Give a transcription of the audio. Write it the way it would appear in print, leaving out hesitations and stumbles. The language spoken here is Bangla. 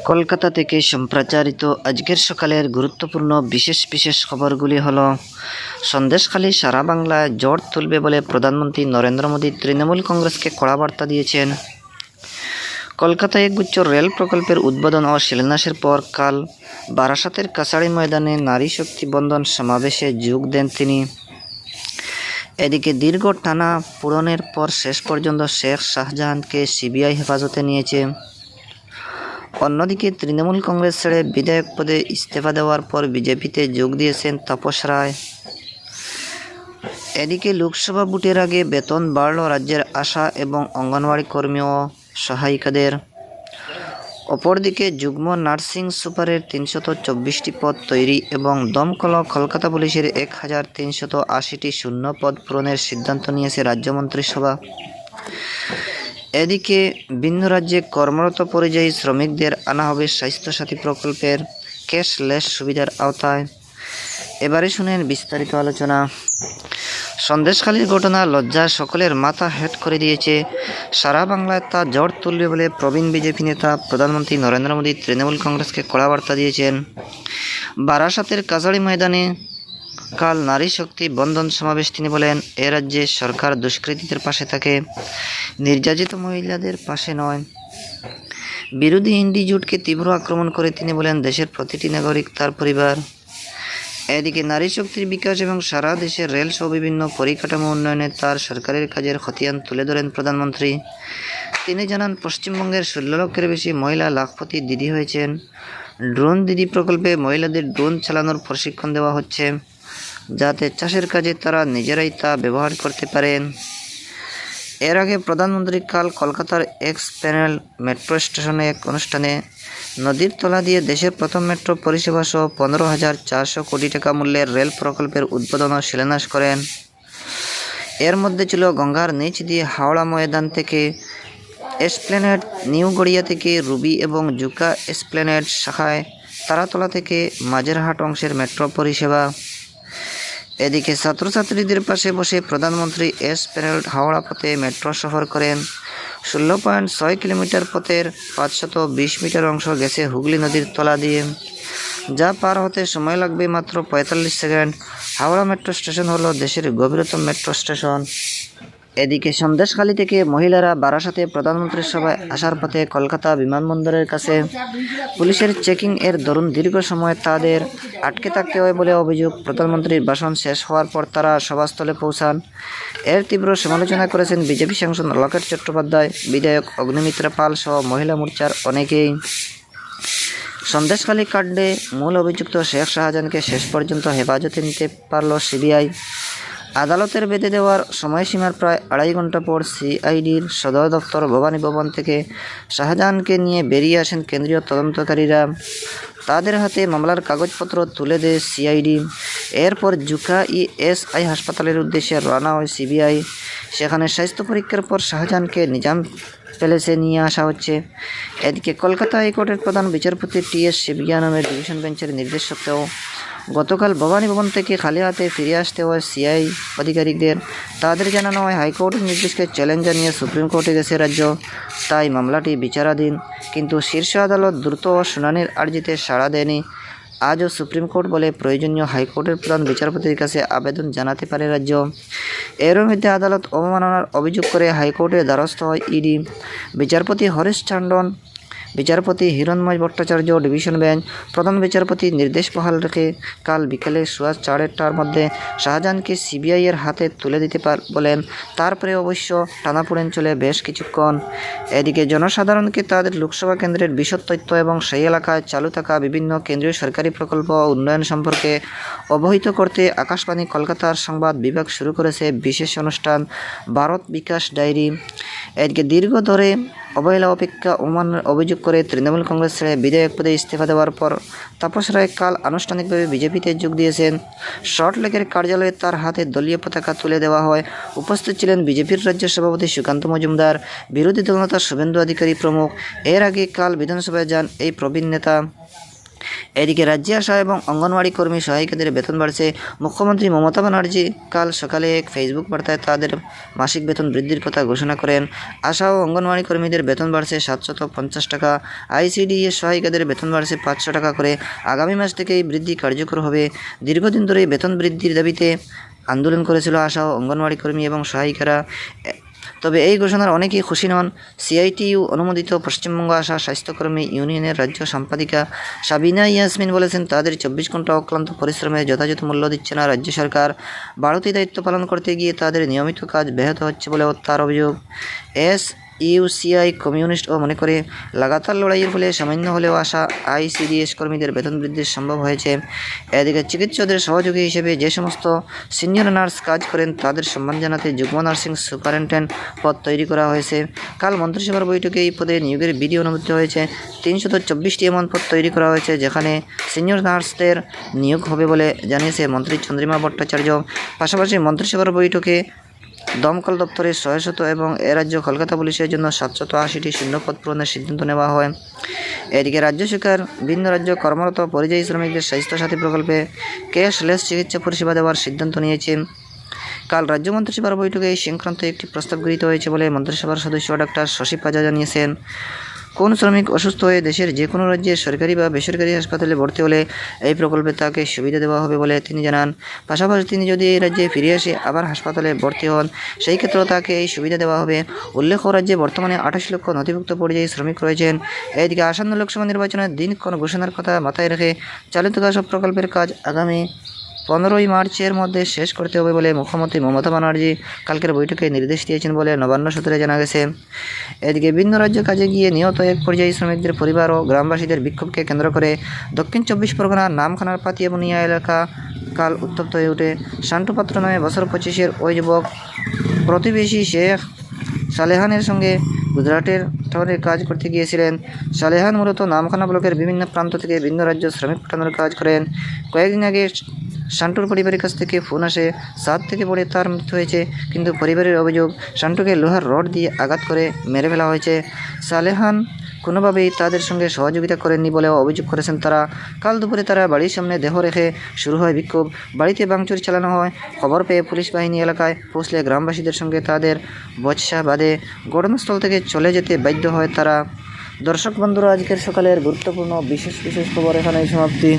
কলকাতা থেকে সম্প্রচারিত আজকের সকালের গুরুত্বপূর্ণ বিশেষ বিশেষ খবরগুলি হলো: সন্দেশখালী সারা বাংলায় ঝড় তুলবে বলে প্রধানমন্ত্রী নরেন্দ্র মোদী তৃণমূল কংগ্রেসকে কড়া বার্তা দিয়েছেন। কলকাতায় একগুচ্ছ রেল প্রকল্পের উদ্বোধন ও শিলান্যাসের পর কাল বারাসাতের কাছাড়ি ময়দানে নারী শক্তি বন্ধন সমাবেশে যোগ দেন তিনি। এদিকে দীর্ঘ টানা পূরণের পর শেষ পর্যন্ত শেখ শাহজাহানকে সিবিআই হেফাজতে নিয়েছে। অন্যদিকে তৃণমূল কংগ্রেস ছেড়ে বিধায়ক পদে ইস্তফা দেওয়ার পর বিজেপিতে যোগ দিয়েছেন তাপস রায়। এদিকে লোকসভা ভোটের আগে বেতন বাড়ল রাজ্যের আশা এবং অঙ্গনওয়াড়ি কর্মী ও সহায়িকাদের। অপরদিকে যুগ্ম নার্সিং সুপারের 324টি পদ তৈরি এবং দমকল কলকাতা পুলিশের 1380টি শূন্য পদ পূরণের সিদ্ধান্ত নিয়েছে রাজ্য মন্ত্রিসভা। এদিকে ভিন্ন রাজ্যে কর্মরত পরিযায়ী শ্রমিকদের আনা হবে স্বাস্থ্যসাথী প্রকল্পের ক্যাশলেস সুবিধার আওতায়। এবারে শুনেন বিস্তারিত আলোচনা। সন্দেশখালীর ঘটনা লজ্জা সকলের মাথা হেট করে দিয়েছে। সারা বাংলায় তা ঝড় তুলবে বলে প্রবীণ বিজেপি নেতা প্রধানমন্ত্রী নরেন্দ্র মোদী তৃণমূল কংগ্রেসকে কড়া বার্তা দিয়েছেন। বারাসাতের কাছাড়ি ময়দানে কাল নারী শক্তি বন্ধন সমাবেশ তিনি বলেন, এ রাজ্যে সরকার দুষ্কৃতীদের পাশে থাকে, নির্যাতিত মহিলাদের পাশে নয়। বিরোধী ইন্ডি জোটকে তীব্র আক্রমণ করে তিনি বলেন, দেশের প্রতিটি নাগরিক তার পরিবার। এদিকে নারী শক্তির বিকাশ এবং সারা দেশের রেল সহ বিভিন্ন পরিকাঠামো উন্নয়নে তার সরকারের কাজের খতিয়ান তুলে ধরেন প্রধানমন্ত্রী। তিনি জানান, পশ্চিমবঙ্গের 16 লক্ষের বেশি মহিলা লাখপতি দিদি হয়েছেন। ড্রোন দিদি প্রকল্পে মহিলাদের ড্রোন চালানোর প্রশিক্ষণ দেওয়া হচ্ছে, যাতে চাষের কাজে তারা নিজেরাই তা ব্যবহার করতে পারেন। এর আগে প্রধানমন্ত্রী কাল কলকাতার এক্স প্যানেল মেট্রো স্টেশনে এক অনুষ্ঠানে নদীর তলা দিয়ে দেশের প্রথম মেট্রো পরিষেবা সহ 15,400 কোটি টাকা মূল্যের রেল প্রকল্পের উদ্বোধন ও শিলান্যাস করেন। এর মধ্যে ছিল গঙ্গার নিচ দিয়ে হাওড়া ময়দান থেকে এসপ্ল্যানেড, নিউ গড়িয়া থেকে রুবি এবং জুকা এসপ্ল্যানেড শাখায় তারাতলা থেকে মাঝেরহাট অংশের মেট্রো পরিষেবা। এদিকে ছাত্রছাত্রীদের পাশে বসে প্রধানমন্ত্রী এসপ্ল্যানেড হাওড়া পথে মেট্রো সফর করেন। 16.6 কিলোমিটার পথের 520 মিটার অংশ গেছে হুগলি নদীর তলা দিয়ে, যা পার হতে সময় লাগবে মাত্র 45 সেকেন্ড। হাওড়া মেট্রো স্টেশন হলো দেশের গভীরতম মেট্রো স্টেশন। এদিকে সন্দেশখালী থেকে মহিলারা বারাসাতে প্রধানমন্ত্রীর সভায় আসার পথে কলকাতা বিমানবন্দরের কাছে পুলিশের চেকিং এর দরুন দীর্ঘ সময় তাদের আটকে থাকতে হয় বলে অভিযোগ। প্রধানমন্ত্রীর ভাষণ শেষ হওয়ার পর তারা সভাস্থলে পৌঁছান। এর তীব্র সমালোচনা করেছেন বিজেপি সাংসদ লকেট চট্টোপাধ্যায়, বিধায়ক অগ্নিমিত্রা পাল সহ মহিলা মোর্চার অনেকেই। সন্দেশখালী কাণ্ডে মূল অভিযুক্ত শেখ শাহজাহানকে শেষ পর্যন্ত হেফাজতে নিতে পারল সিবিআই। আদালতের বেঁধে দেওয়ার সময়সীমার প্রায় 2.5 ঘন্টা পর সিআইডির সদর দপ্তর ভবানী ভবন থেকে শাহজাহানকে নিয়ে বেরিয়ে আসেন কেন্দ্রীয় তদন্তকারীরা। তাদের হাতে মামলার কাগজপত্র তুলে দেয় সিআইডি। এরপর জুকা ইএসআই হাসপাতালের উদ্দেশ্যে রওনা হয় সিবিআই। সেখানে স্বাস্থ্য পরীক্ষার পর শাহজাহানকে নিজাম প্যালেসে নিয়ে আসা হচ্ছে। এদিকে কলকাতা হাইকোর্টের প্রধান বিচারপতি টি.এস. শিবজ্ঞানমের ডিভিশন বেঞ্চের নির্দেশ সত্ত্বেও গতকাল ভবানী ভবন থেকে খালি হাতে ফিরে আসতে হয় সিআই আধিকারিকদের। তাদের জানানো হয়, হাইকোর্টের নির্দেশকে চ্যালেঞ্জ জানিয়ে সুপ্রিম কোর্টে গেছে রাজ্য, তাই মামলাটি বিচারাধীন। কিন্তু শীর্ষ আদালত দ্রুত শুনানির আর্জিতে সাড়া দেয়নি। আজও সুপ্রিম কোর্ট বলে প্রয়োজনীয় হাইকোর্টের প্রধান বিচারপতির কাছে আবেদন জানাতে পারে রাজ্য। এর মধ্যে আদালত অবমাননার অভিযোগ করে হাইকোর্টের দ্বারস্থ হয় ইডি। বিচারপতি হরিশ টান্ডন, বিচারপতি হিরণময় ভট্টাচার্য ডিভিশন বেঞ্চ প্রধান বিচারপতি নির্দেশ বহাল রেখে কাল বিকেলে 4:30টার মধ্যে শাহজাহানকে সিবিআইয়ের হাতে তুলে দিতে বলেন। তারপরে অবশ্য টানাপোড়েন চলে বেশ কিছুক্ষণ। এদিকে জনসাধারণকে তাদের লোকসভা কেন্দ্রের বিশদ তথ্য এবং সেই এলাকায় চালু থাকা বিভিন্ন কেন্দ্রীয় সরকারি প্রকল্প ও উন্নয়ন সম্পর্কে অবহিত করতে আকাশবাণী কলকাতার সংবাদ বিভাগ শুরু করেছে বিশেষ অনুষ্ঠান ভারত বিকাশ ডায়েরি। এদিকে দীর্ঘ ধরে অবহেলা অপেক্ষা অবমাননার অভিযোগ করে তৃণমূল কংগ্রেস ছেড়ে বিধায়ক পদে ইস্তফা দেওয়ার পর তাপস রায় কাল আনুষ্ঠানিকভাবে বিজেপিতে যোগ দিয়েছেন। সল্টলেকের কার্যালয়ে তার হাতে দলীয় পতাকা তুলে দেওয়া হয়। উপস্থিত ছিলেন বিজেপির রাজ্য সভাপতি সুকান্ত মজুমদার, বিরোধী দলনেতা শুভেন্দু অধিকারী প্রমুখ। এর আগে কাল বিধানসভায় যান এই প্রবীণ নেতা। এদিকে রাজ্যে আসা এবং অঙ্গনওয়াড়ি কর্মী সহায়িকাদের বেতন বাড়ছে। মুখ্যমন্ত্রী মমতা ব্যানার্জি কাল সকালে এক ফেসবুক বার্তায় তাদের মাসিক বেতন বৃদ্ধির কথা ঘোষণা করেন। আশা ও অঙ্গনওয়াড়ি কর্মীদের বেতন বাড়ছে 750 টাকা, আইসিডিএস সহায়িকাদের বেতন বাড়ছে 500 টাকা করে। আগামী মাস থেকে এই বৃদ্ধি কার্যকর হবে। দীর্ঘদিন ধরে বেতন বৃদ্ধির দাবিতে আন্দোলন করেছিল আশা ও অঙ্গনওয়াড়ি কর্মী এবং সহায়িকারা। তবে এই ঘোষণার অনেকেই খুশি নন। সিআইটিইউ অনুমোদিত পশ্চিমবঙ্গ আশা স্বাস্থ্যকর্মী ইউনিয়নের রাজ্য সম্পাদিকা সাবিনা ইয়াসমিন বলেছেন, তাদের 24 ঘন্টা অক্লান্ত পরিশ্রমের যথাযথ মূল্য দিচ্ছে না রাজ্য সরকার। বাড়তি দায়িত্ব পালন করতে গিয়ে তাদের নিয়মিত কাজ ব্যাহত হচ্ছে বলেও তার অভিযোগ। ইউসিআই কমিউনিস্ট ও মনে করে লাগাতার লড়াইয়ের ফলে সামান্য হলেও আশা আইসিডিএস কর্মীদের বেতন বৃদ্ধি সম্ভব হয়েছে। এদিকে চিকিৎসকদের সহযোগী হিসেবে যে সমস্ত সিনিয়র নার্স কাজ করেন তাদের সম্মান জানাতে যুগ্ম নার্সিং সুপারিনটেন্ডেন্ট পদ তৈরি করা হয়েছে। কাল মন্ত্রিসভার বৈঠকে এই পদে নিয়োগের বিধি অনুমোদিত হয়েছে। 324টি এমন পদ তৈরি করা হয়েছে যেখানে সিনিয়র নার্সদের নিয়োগ হবে বলে জানিয়েছে মন্ত্রী চন্দ্রিমা ভট্টাচার্য। পাশাপাশি মন্ত্রিসভার বৈঠকে দমকল দপ্তরের 600 এবং এ রাজ্য কলকাতা পুলিশের জন্য 780টি শূন্যপদ পূরণের সিদ্ধান্ত নেওয়া হয়। এদিকে রাজ্য সরকার ভিন্ন রাজ্য কর্মরত পরিযায়ী শ্রমিকদের স্বাস্থ্যসাথী প্রকল্পে ক্যাশলেস চিকিৎসা পরিষেবা দেওয়ার সিদ্ধান্ত নিয়েছে। কাল রাজ্য মন্ত্রিসভার বৈঠকে এই সংক্রান্ত একটি প্রস্তাব গৃহীত হয়েছে বলে মন্ত্রিসভার সদস্য ডাক্তার শশী পাজা জানিয়েছেন। কোন শ্রমিক অসুস্থ হয়ে দেশের যে কোনো রাজ্যের সরকারি বা বেসরকারি হাসপাতালে ভর্তি হলে এই প্রকল্পে তাকে সুবিধা দেওয়া হবে বলে তিনি জানান। পাশাপাশি তিনি যদি এই রাজ্যে ফিরে এসে আবার হাসপাতালে ভর্তি হন সেই ক্ষেত্রেও তাকে এই সুবিধা দেওয়া হবে। উল্লেখ্য, রাজ্যে বর্তমানে 28 লক্ষ নথিভুক্ত পরিযায়ী শ্রমিক রয়েছেন। এদিকে আসন্ন লোকসভা নির্বাচনের দিন কোনো ঘোষণার কথা মাথায় রেখে চালিত সব প্রকল্পের কাজ আগামী 15ই মার্চের মধ্যে শেষ করতে হবে বলে মুখ্যমন্ত্রী মমতা ব্যানার্জি কালকের বৈঠকে নির্দেশ দিয়েছেন বলে নবান্ন সূত্রে জানা গেছে। এদিকে ভিন্ন রাজ্যে কাজে গিয়ে নিহত এক পরিযায়ী শ্রমিকদের পরিবার ও গ্রামবাসীদের বিক্ষোভকে কেন্দ্র করে দক্ষিণ 24 পরগনার নামখানার পাতিয়াবুনিয়া এলাকা কাল উত্তপ্ত হয়ে ওঠে। শান্টু পাত্র নামে বছর 25-এর ওই যুবক প্রতিবেশী শেখ সালেহানের সঙ্গে গুজরাটের শহরে কাজ করতে গিয়েছিলেন। সালেহান মূলত নামখানা ব্লকের বিভিন্ন প্রান্ত থেকে ভিন্ন রাজ্য শ্রমিক পাঠানোর কাজ করেন। কয়েকদিন আগে শান্টুর পরিবারের কাছ থেকে ফোন আসে ছাদ থেকে পড়ে তার মৃত্যু হয়েছে, কিন্তু পরিবারের অভিযোগ শান্টুকে লোহার রড দিয়ে আঘাত করে মেরে ফেলা হয়েছে। সালেহান কোনোভাবেই তাদের সঙ্গে সহযোগিতা করেননি বলেও অভিযোগ করেছেন তারা। কাল দুপুরে তারা বাড়ির সামনে দেহ রেখে শুরু হয় বিক্ষোভ। বাড়িতে ভাঙচুর চালানো হয়। খবর পেয়ে পুলিশ বাহিনী এলাকায় পৌঁছলে গ্রামবাসীদের সঙ্গে তাদের বচসা বাঁধে ঘটনাস্থল থেকে চলে যেতে বাধ্য হয় তারা। দর্শক বন্ধুরা, আজকের সকালের গুরুত্বপূর্ণ বিশেষ খবর এখানেই সমাপ্তি।